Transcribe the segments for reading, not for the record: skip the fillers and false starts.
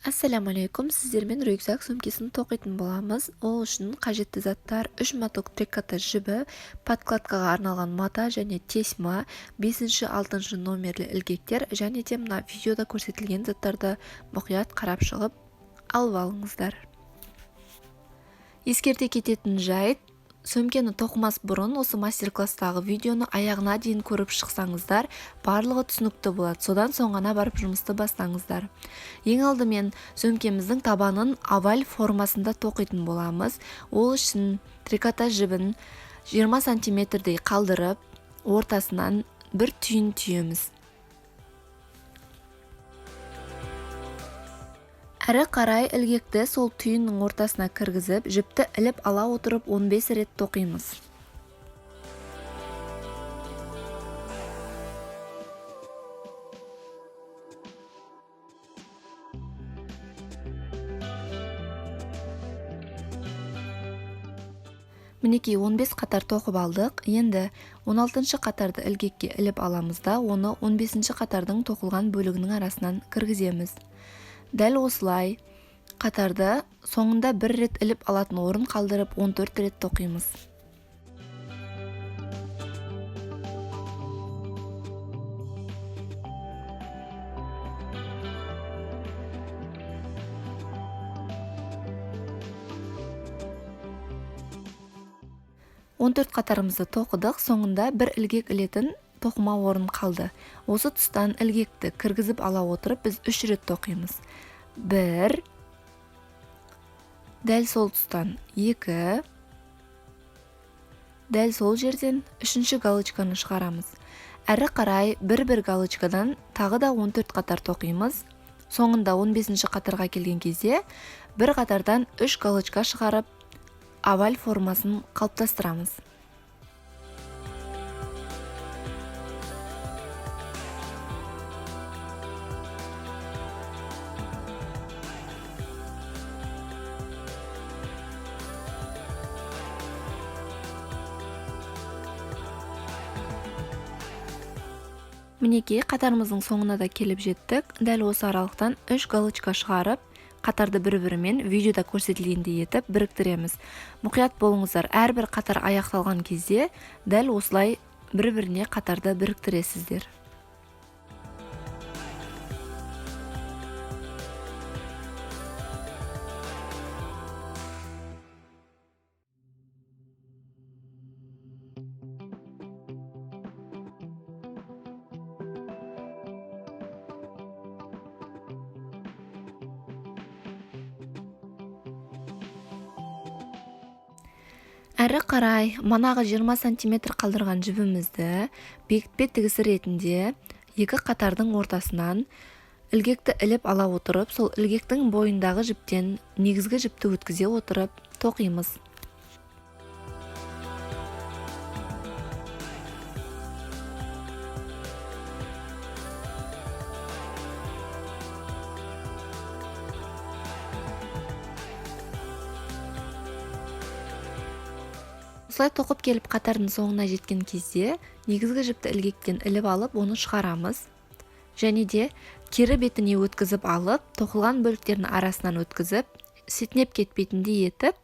Ассаламу алейкум, сіздермен рюкзак сөмкесін тоқитын боламыз. Ол үшін қажетті заттар: 3 моток трикотаж жібі, подкладкаға арналған мата және тесьма, 5-6 номерлі ілгектер және де мына видеода көрсетілген заттарды мұқият қарап шығып алып алыңыздар. Ескерте кететін жайт: сөмкені тоқымас бұрын осы мастер-класстағы видеоны аяғына дейін көріп шықсаңыздар, барлығы түсінікті болады. Содан соң ғана барып жұмысты бастаңыздар. Ең алдымен сөмкеміздің табанын оваль формасында тоқитын боламыз. Ол үшін трикотаж жібін 20 сантиметрдей қалдырып, ортасынан бір түйін түйеміз. Әрі қарай ілгекті сол түйіннің ортасына кіргізіп, жіпті іліп ала отырып 15 рет тоқимыз. Мінекей 15 қатар тоқып алдық. Енді 16 қатарды ілгекке іліп аламыз да, оны 15 қатардың тоқылған бөлігінің арасынан кіргіземіз. Дәл осылай қатарды соңында бір рет іліп алатын орын қалдырып 14 рет тоқимыз. Қатарымызды тоқыдық, соңында бір ілгек ілетін тоқыма орын қалды. Осы тұстан ілгекті кіргізіп ала отырып, біз 3 рет тоқимыз. 1, дәл сол тұстан 2, дәл сол жерден 3-ші галочканы шығарамыз. Әрі қарай бір галочкадан тағы да 14 қатар тоқимыз. Соңында 15-ші қатарға келген кезде бір қатардан 3 галочка шығарып, оваль формасын қалыптастырамыз. Мінекей қатарымыздың соңына да келіп жеттік. Дәл осы аралықтан 3 галочка шығарып, қатарды бір-бірімен видеода көрсетілгендей етіп біріктіреміз. Мұқият болыңыздар, әрбір қатар аяқталған кезде дәл осылай бір-біріне қатарды біріктіресіздер. Әрі қарай манағы 20 сантиметр қалдырған жібімізді бекітпе тігісі ретінде екі қатардың ортасынан ілгекті іліп ала отырып, сол ілгектің бойындағы жіптен негізгі жіпті өткізе отырып тоқимыз. Осылай тоқып келіп қатардың соңына жеткен кезде негізгі жіпті ілгектен іліп алып, оны шығарамыз. Және де кері бетіне өткізіп алып, тоқылған бөліктердің арасынан өткізіп, сетінеп кетпейтіндей етіп,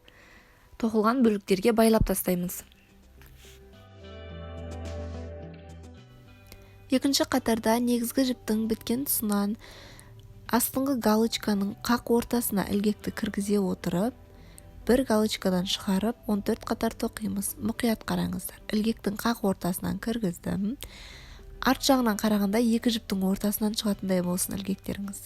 тоқылған бөліктерге байлап тастаймыз. Екінші қатарда негізгі жіптің біткен тұсынан астыңғы галочканың қақ ортасына ілгекті кіргізе отырып, бір галочкадан шығарып 14 қатар тоқимыз. Мұқият қараңыздар. Ілгектің қақ ортасынан кіргіздім. Арт жағынан қарағанда екі жіптің ортасынан шығатындай болсын ілгектеріңіз.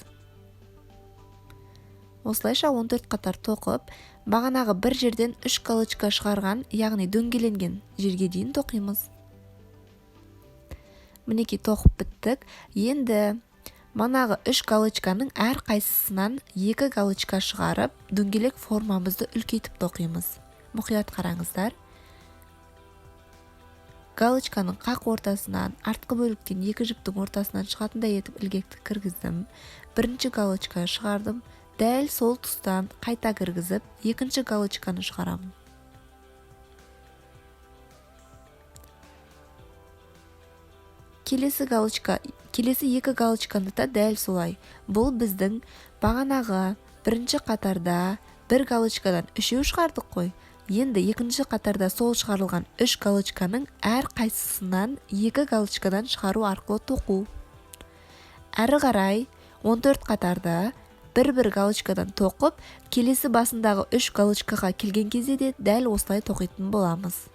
Осылайша 14 қатар тоқып, бағанағы бір жерден 3 галочка шығарған, яғни дөңгеленген жерге дейін тоқимыз. Мінекей тоқып біттік. Енді манағы 3 галочканың әр қайсысынан 2 галочка шығарып, дөңгелек формамызды үлкейтіп тоқимыз. Мұқият қараңыздар. Галочканың қақ ортасынан, артқы бөліктен 2 жіптің ортасынан шығатындай етіп ілгекті кіргіздім. Бірінші галочка шығардым. Дәл сол тұстан қайта кіргізіп, екінші галочканы шығарамын. келесі екі галочканы да дәл солай. Бұл біздің бағанағы бірінші қатарда бір галочкадан үшеу шығардық қой. Енді екінші қатарда сол шығарылған 3 галочканың әр қайсысынан 2 галочкадан шығару арқылы тоқу. Әрі қарай 14 қатарда бір галочкадан тоқып, келесі басындағы 3 галочкаға келген кезде де дәл осылай тоқитын боламыз.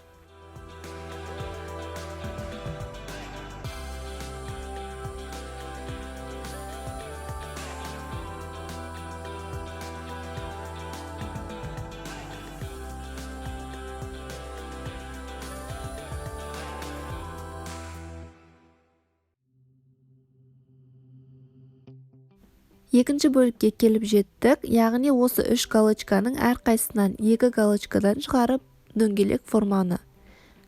Екінші бөлікке келіп жеттік, яғни осы 3 галочканың әрқайсысынан 2 галочкадан шығарып, дөңгелек форманы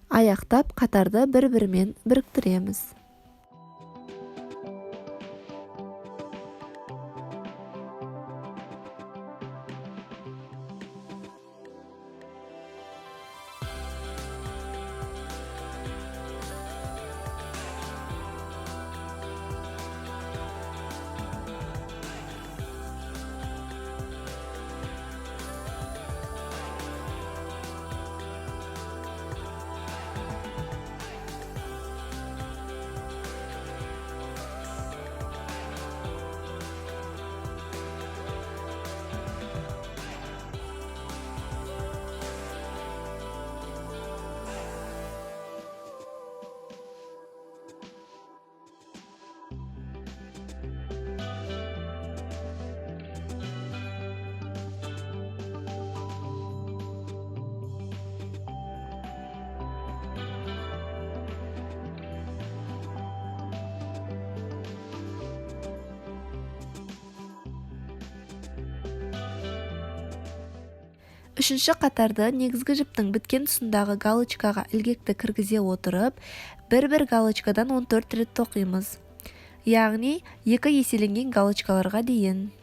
аяқтап, қатарды бір-бірімен біріктіреміз. Үшінші қатарды негізгі жіптің біткен тұсындағы галочкаға ілгекті кіргізе отырып, бір галочкадан 14 рет тоқимыз. Яғни, 2 еселенген галочкаларға дейін.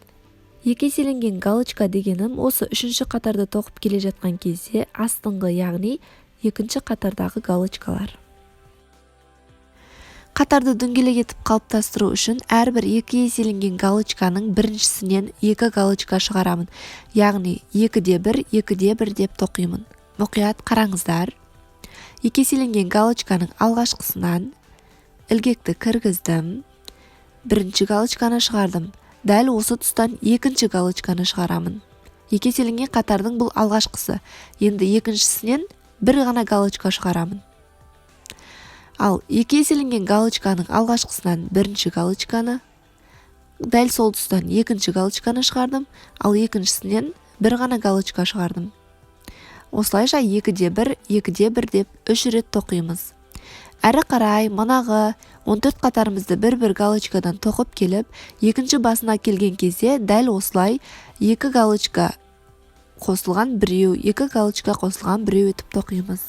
2 еселенген галочка дегенім осы үшінші қатарды тоқып келе жатқан кезде астыңғы, яғни екінші қатардағы галочкалар. Қатарды дөңгелек етіп қалыптастыру үшін әрбір 2 еселенген галочканың біріншісінен 2 галочка шығарамын. Яғни 2-де-1, 2-де-1 деп тоқимын. Мұқият қараңыздар. 2 еселенген галочканың алғашқысынан ілгекті кіргіздім. Бірінші галочканы шығардым. Дәл осы тұстан екінші галочканы шығарамын. 2 еселенген қатардың бұл алғашқысы. Енді екіншісінен бір ғана галочка шығарамын. Ал 2 еселенген галочканың алғашқысынан бірінші галочканы, дәл сол тұстан екінші галочканы шығардым, ал екіншісінен бір ғана галочка шығардым. Осылайша 2-де-1, 2-де-1 деп 3 рет тоқимыз. Әрі қарай манағы 14 қатарымызды бір галочкадан тоқып келіп, екінші басына келген кезде дәл осылай 2 галочка қосылған біреу, 2 галочка қосылған біреу етіп тоқимыз.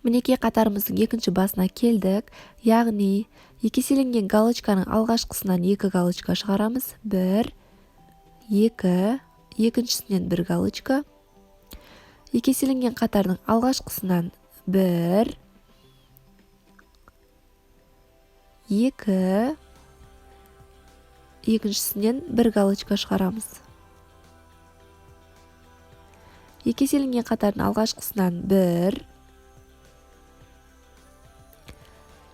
Мінекей қатарымыздың екінші басына келдік, яғни 2 еселенген галочканың алғашқысынан 2 галочка шығарамыз. 1, 2, екіншісінен 1 галочка. 2 еселенген қатардың алғашқысынан 1, 2, екіншісінен 1 галочка шығарамыз. 2 еселенген қатардың алғашқысынан 1,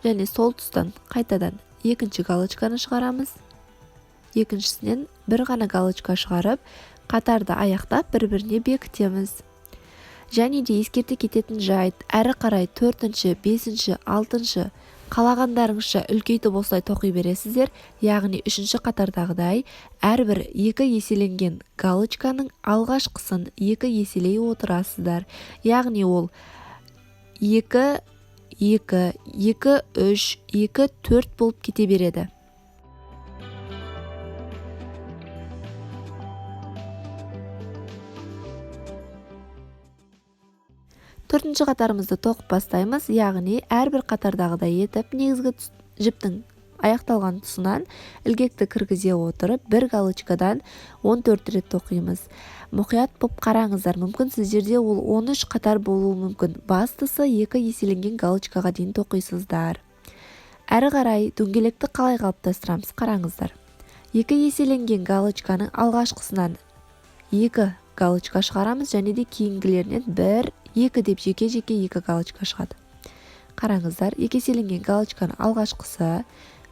және сол тұстан қайтадан екінші галочканы шығарамыз. Екіншісінен бір ғана галочка шығарып, қатарды аяқтап бір-біріне бекітеміз. Және де ескерте кететін жайт, әрі қарай 4-ші, 5-ші, 6-ші қалағандарыңызша үлкейтіп осылай тоқи бересіздер. Яғни 3-ші қатардағыдай әрбір 2 еселенген галочканың алғашқысын 2 еселей отырасыздар. Яғни ол 2, 2, 2, 3, 2, 4 болып кете береді. Төртінші қатарымызды тоқып бастаймыз, яғни әрбір қатардағыдай етіп негізгі жіптің аяқталған тұсынан ілгекті кіргізе отырып бір галочкадан 14 рет тоқимыз. Мұқият боп қараңыздар, мүмкін сіздерде ол 13 қатар болуы мүмкін. Бастысы 2 еселенген галочкаға дейін тоқисыздар. Әрі қарай дөңгелекті қалай қалыптастырамыз, қараңыздар. 2 еселенген галочканың алғашқысынан 2 галочка шығарамыз, және де кейінгілерінен 1, 2 деп жеке-жеке 2 галочка шығады. Қараңыздар, 2 еселенген галочканың алғашқысы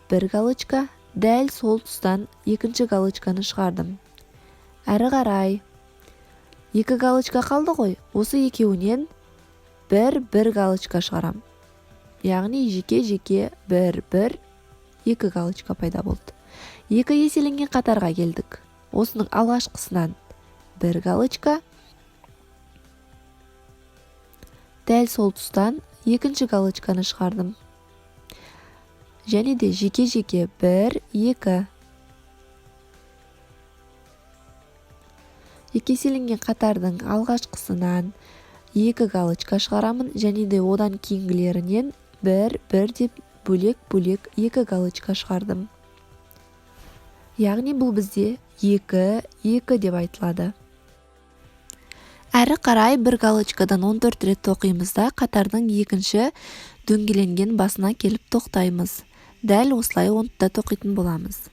1 галочка, дәл сол тұстан 2 галочканы шығардым. Әрі қарай 2 галочка қалды ғой, осы екеуінен 1 галочка шығарам. Яғни жеке-жеке 1, 2 галочка пайда болды. 2 еселенген қатарға келдік. Осының алғашқысынан 1 галочка, дәл сол тұстан 2 галочканы шығардым. Және де жеке-жеке 1, 2. 2 еселенген қатардың алғашқысынан 2 галочка шығарамын, және де одан кейінгілерінен 1 деп бөлек-бөлек 2 галочка шығардым. Яғни бұл бізде 2 деп айтылады. Әрі қарай 1 галочкадан 14 рет тоқимыз да қатардың екінші дөңгеленген басына келіп тоқтаймыз. Дәл осылай 10-та тоқитын боламыз.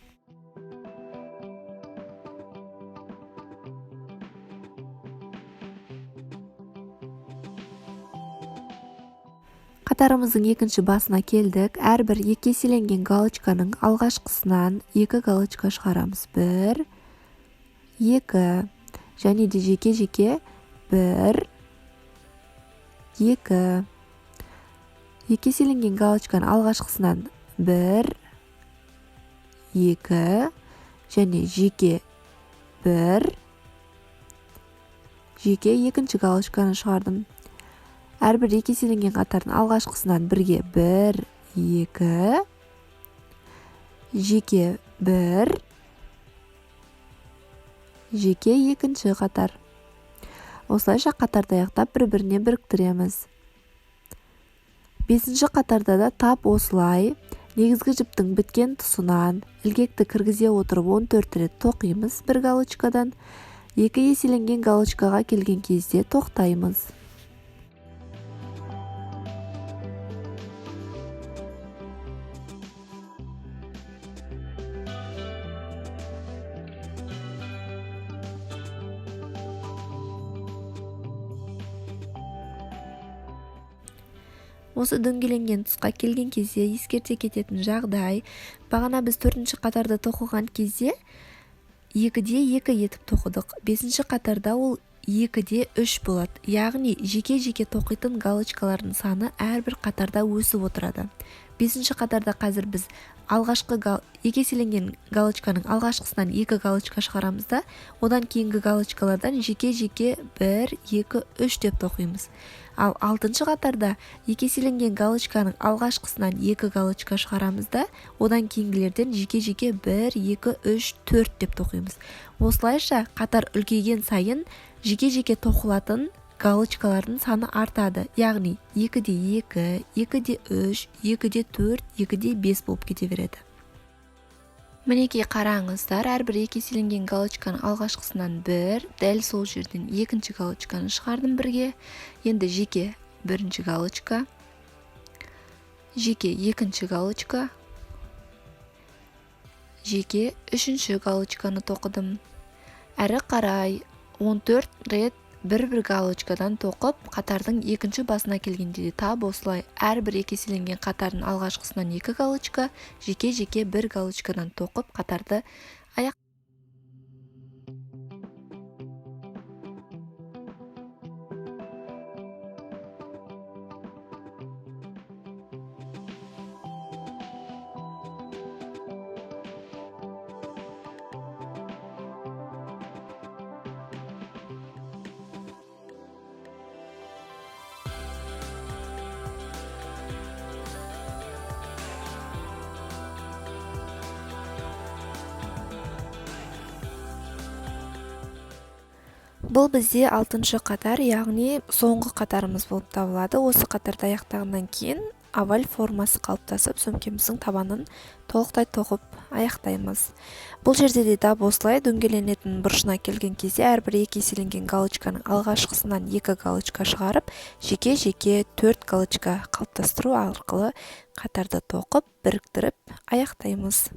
Қатарымыздың екінші басына келдік. Әрбір 2 еселенген галочканың алғашқысынан 2 галочка шығарамыз. 1, 2, және де жеке-жеке 1, 2. 2 еселенген галочканың алғашқысынан 1, 2, және жеке 1, жеке 2 галочканы шығардым. Әрбір 2 еселенген қатардың алғашқысынан 1-ге 1, 2, жеке 1, жеке 2 қатар. Осылайша қатарды аяқтап бір-біріне біріктіреміз. 5-ші қатарда да тап осылай негізгі жіптің біткен тұсынан ілгекті кіргізе отырып 14 рет тоқимыз 1 галочкадан. 2 еселенген галочкаға келген кезде тоқтаймыз. Осы дөңгеленген тұсқа келген кезде ескерте кететін жағдай, бағана біз 4-ші қатарды тоқыған кезде 2-де 2 етіп тоқыдық. 5-ші қатарда ол 2-де 3 болады. Яғни жеке-жеке тоқитын галочкалардың саны әрбір қатарда өсіп отырады. 5-ші қатарда қазір біз алғашқы 2 еселенген галочканың алғашқысынан 2 галочка шығарамыз да, одан кейінгі галочкалардан жеке-жеке 1, 2, 3 деп тоқимыз. Ал 6-ші қатарда 2 еселенген галочканың алғашқысынан 2 галочка шығарамыз да, одан кейінгілерден жеке-жеке 1, 2, 3, 4 деп тоқимыз. Осылайша қатар үлкейген сайын жеке-жеке тоқылатын галочкалардың саны артады. Яғни 2-де 2, 2-де 3, 2-де 4, 2-де 5 болып кете береді. Мінекей қараңыздар, әрбір 2 еселенген галочканың алғашқысынан 1, дәл сол жерден 2 галочканы шығардым 1-ге. Енді жеке 1 галочка, жеке 2 галочка, жеке 3 галочканы тоқыдым. Әрі қарай 14 рет бір-бір галочкадан тоқып, қатардың екінші басына келгенде де тап осылай әрбір 2 еселенген қатардың алғашқысынан 2 галочка, жеке-жеке 1 галочкадан тоқып, қатарды аяқ. Бұл бізде 6-шы қатар, яғни соңғы қатарымыз болып табылады. Осы қатарды аяқтағаннан кейін оваль формасы қалыптасып, сөмкеміздің табанын толықтай тоқып аяқтаймыз. Бұл жерде де дап осылай дөңгеленетін бұрышына келген кезде әрбір екі еселенген галочканың алғашқысынан 2 галочка шығарып, жеке-жеке 4 галочка қалыптастыру арқылы қатарды тоқып, біріктіріп аяқтаймыз.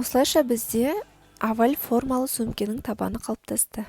Осылайша бізде оваль формалы сөмкенің табаны қалыптасты.